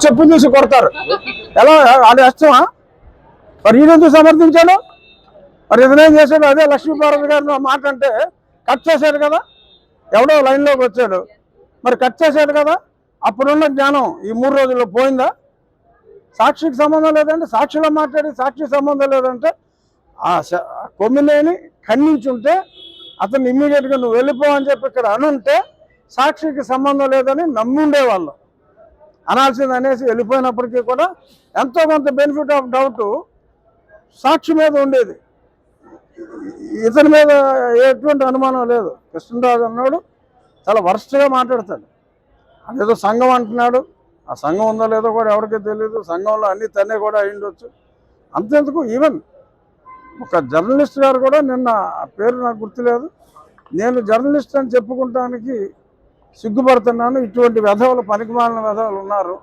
చెప్పు తీసి కొడతారు. ఎలా అది ఇష్టమా? మరి ఈయనెందుకు సమర్థించాడు? మరి ఇతనేం చేశాడు? అదే లక్ష్మీపార్వతి గారు మాట అంటే కట్ చేశాడు కదా, ఎవడో లైన్లోకి వచ్చాడు, మరి కట్ చేశాడు కదా. అప్పుడున్న జ్ఞానం ఈ 3 రోజుల్లో పోయిందా? సాక్షికి సంబంధం లేదంటే, సాక్షిలో మాట్లాడి సాక్షికి సంబంధం లేదంటే ఆ కొమ్మినేని ఖండించుంటే అతను ఇమ్మీడియట్గా నువ్వు వెళ్ళిపో అని చెప్పి ఇక్కడ అనుంటే సాక్షికి సంబంధం లేదని నమ్ముండేవాళ్ళు. అనాల్సింది అనేసి వెళ్ళిపోయినప్పటికీ కూడా ఎంతో కొంత బెనిఫిట్ ఆఫ్ డౌట్ సాక్షి మీద ఉండేది. ఇతని మీద ఎటువంటి అనుమానం లేదు. కృష్ణరాజు అన్నాడు చాలా వరస్ట్గా మాట్లాడతాడు. అదేదో సంఘం అంటున్నాడు, ఆ సంఘం ఉందో లేదో కూడా ఎవరికీ తెలియదు. సంఘంలో అన్ని తనే కూడా అయ్యుండొచ్చు. అంతెందుకు, ఈవెన్ ఒక జర్నలిస్ట్ గారు కూడా నిన్న పేరు నాకు గుర్తులేదు, నేను జర్నలిస్ట్ అని చెప్పుకుంటానికి సిగ్గుపడుతున్నాను, ఇటువంటి వెధవలు పనికిమాలిన వెధవలు ఉన్నారు,